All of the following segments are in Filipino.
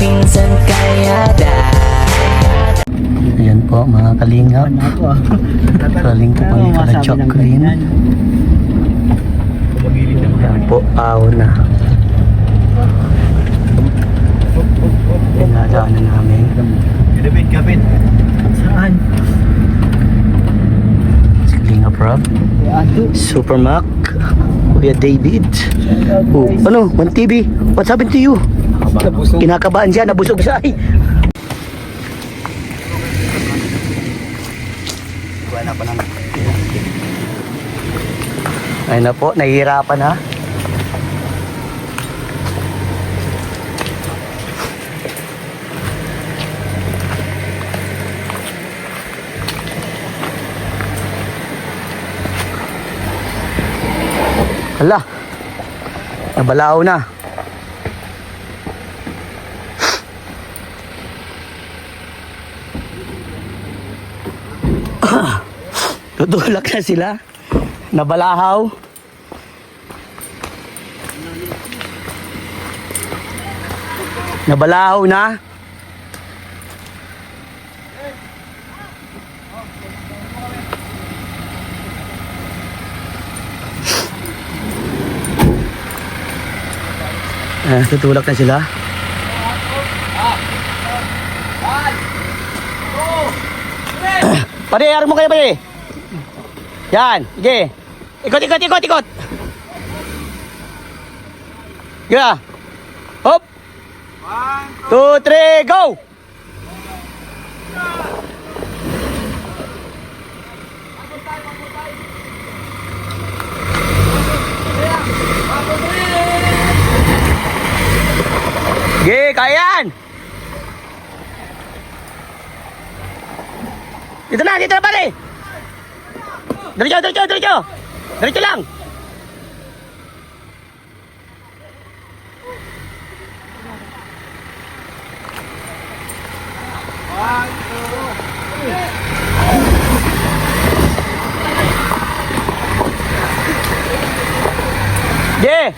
pinsan kaya Ayan po mga kalingap. Galing po kami pala Jacqueline. Ayan po, aw na. Pinadaanan namin. Kapit. Saan? Kalingap Rob. Super Mac. Kuya David. Oh, ano? 1TV. What's happened to you? Kinakabahan siya, nabusog siya. Ay. Wala pa naman. Ayun na po, nahihirapan ha. Hala, nabalaw na. Tutulak na sila. Nabalahaw. Nabalahaw na. Tutulak na sila. Pare, harap mo kayo pare. Yan, sige. Ikot. Yeah. Hop. 1, 2, 3, go. Sige, kaya yan. Dito na pare. Diretso lang.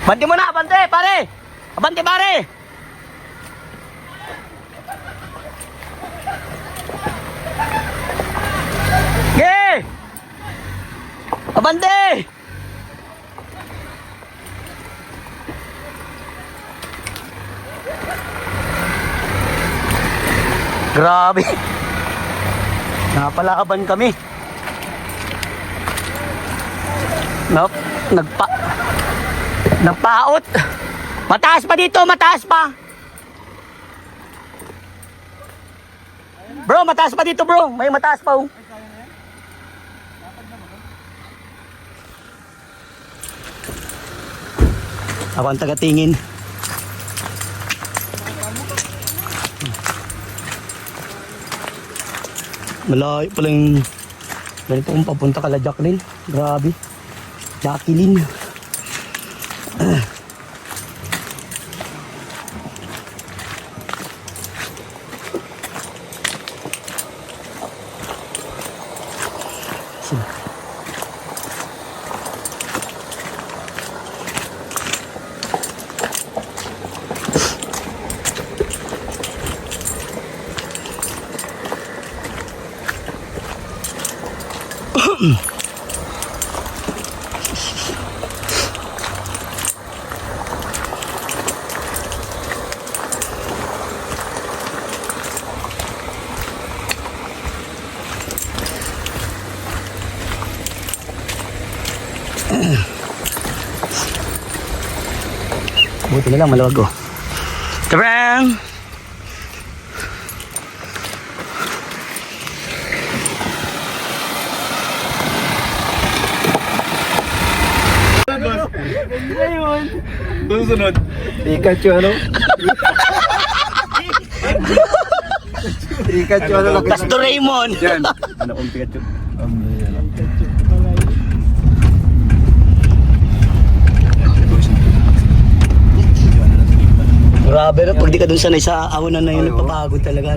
Banti mo na, pare. Abante pare. Abante! Grabe. Napalakaban kami. Nagpaot. Mataas pa dito, mataas pa. Bro, mataas pa dito, bro. May mataas pa, oh. Ako ang tagatingin. Malayo pala yung ganito kung papunta kala Jacqueline. Grabe. Jacqueline. Buti na lang maluwag oh. Tabang! Susunod. Pikachu ano? Pikachu ano lang. Tas Doraemon. Yan. Ano kung Pikachu? Grabe na, pag di ka dun sanay sa ahunan na yun, nagpapagod talaga.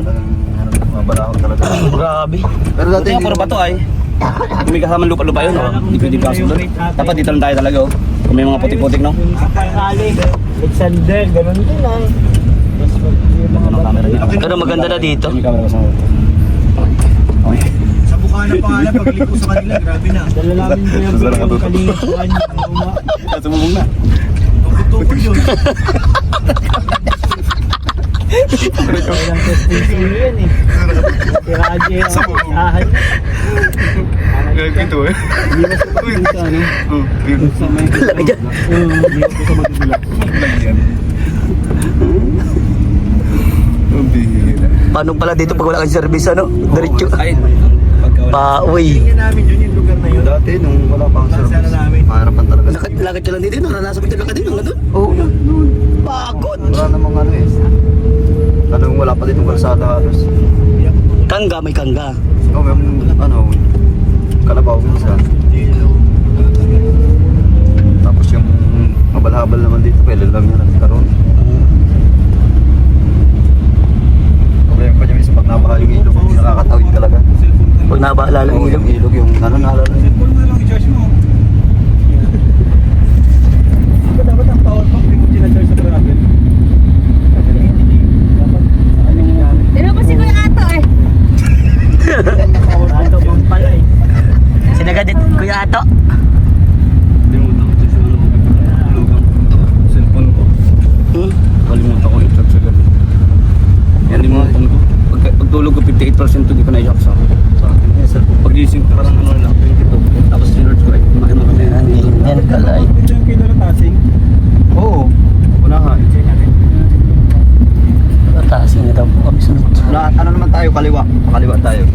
Mabalakot talaga. Grabe. Pero dati Yung puro bato ay kung may kasamang lupa-lupa yun, no? Hindi pwede pasok doon. Dapat dito lang tayo talaga, oh. Kung may mga putik-putik, no? Alexander, ganun din ay. Pero maganda na dito. May camera ka sa Okay. Sa mukha na pangalan, pagliko sa kanila, grabe na. Dala namin po yung Sarap video to. kalinguan yung luma. Sumubong na. Tukod yun. Kailang testing yan eh. Tiraje ang ahan. Ito eh. Hindi mo sa pagpunta, no? Sa may Laki dyan. hindi ko sa magdulak. Ang bihira. Paano pala dito pag wala kang service, ano? Diretso. Ay, pagka Pauwi. Tingin namin yun yung lugar na yun. Dati, nung wala pang service, maharapan talaga. Lakad ka lang dito, naranasan ko yung lakad dito, ano? Oo, Pagod. wala namang ano eh. Anong wala pa dito kalsada halos. Kangga, may kangga. Oh, may ano, kalabaw minsan. Tapos yung mabal-habal naman dito, kailan lang yan nagkaroon. Problema pa niya minsan pag nabaha yung ilog, nakakatawid talaga. Pag nabaalala Oo, yung ilog. yung ilog, yung ano naalala. Dapat ang power bank hindi ko ginacharge sa gravel. Pero ba si Kuya Ato eh? Power bank bang pala eh. Sinagadit, Kuya Ato. Limutan ko sa lugang cellphone ko. Hmm? Kalimutan ko i-charge sa gabi. Yan limutan ko. Pagtulog ko 58% hindi ko na-i-shock sa akin. Pag-gising ko parang ano lang, 22. Tapos sinurge ko ay kumain mo kami. Yan kalay. Ito yung kinalatasing. Oo, unahan. Tasin na daw po kami sunod. Ano naman tayo, kaliwa. Pakaliwa tayo.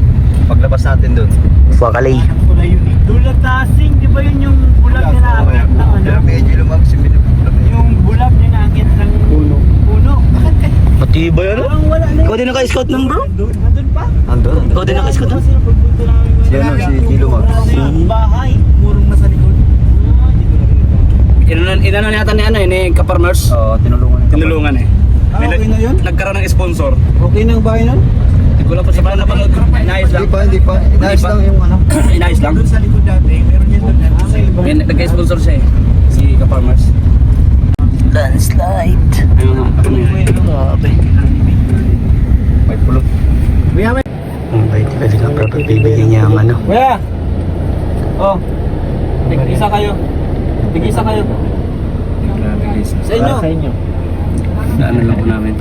Paglabas natin doon. Wakalay. Kulay yun eh. Dulatasing, di ba yun yung bulag na naakit ng ano? Medyo lumang si Minip. Yung bulag na naakit ng puno. Puno. Bakit kayo? Matibay ano? Parang wala na Ikaw din naka-scout nun bro? Nandun pa? Andun. Ikaw din naka-scout nun? Kasi pagpunta namin Si ano, si Gilo Mag. yung bahay. Murong nasa likod. Ah, di ko na rin ito. Inano natin ni ano eh, ni Kaparmers. Oo, tinulungan. Tinulungan eh. Ah, okay na yun? Nagkaroon ng sponsor. Okay na ang bahay nun? Hindi ko lang po sa paano napanood. Inayos lang. Hindi pa. Inayos pa. lang yung ano. Inayos lang. Doon sa likod dati, meron yan doon. Ah, may iba. May nagka-sponsor siya eh. Si Kaparmers. Landslide. Ayun nga. Ano yun? Grabe. May pulot. Pwede ka bro, pagbibigyan niya ang ano. Kuya! Oh, tig-isa kayo. Tig-isa kayo. Sa inyo. Sa inyo. Ano lang po namin.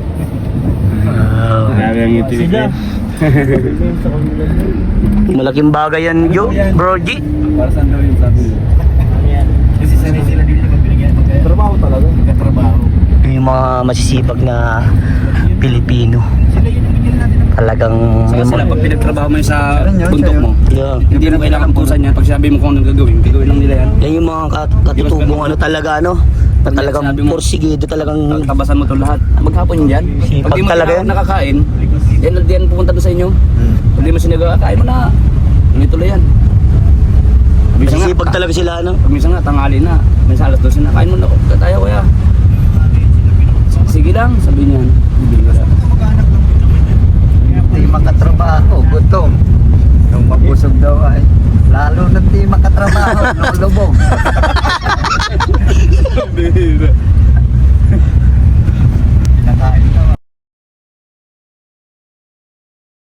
Wow. Grabe ang YouTube Sila. Malaking bagay yan, bro G. Para saan daw yung sabi mo? Ayan. Kasi sanay sila dito magbigyan. Trabaho talaga. Katrabaho. Yung mga masisipag na Pilipino. Sila yun yung bigyan natin. Talagang Saka sila pag pinagtrabaho mo yun sa bundok mo, yeah. hindi mo kailangan tusan yan. Pag sabi mo kung anong gagawin lang nila yan. Yan yung mga katutubong ano talaga ano. Na talagang Sabi mo, porsigido talagang Tabasan mo ito lahat. Maghapon yun dyan. Sipag Pag di mo talaga yan. nakakain, yan pupunta doon sa inyo. Pag di mo sinaga, kain mo na. Hindi tuloy yan. Minsan nga, masisipag talaga sila ano. Pag minsan nga, tanghali na. Minsan alas 12 na, kain mo na. Katayo kuya. Sige lang, sabi niyan. Bibili ka. Di makatrabaho, gutom. Nung mabusog daw ay, lalo na di makatrabaho, lulubog.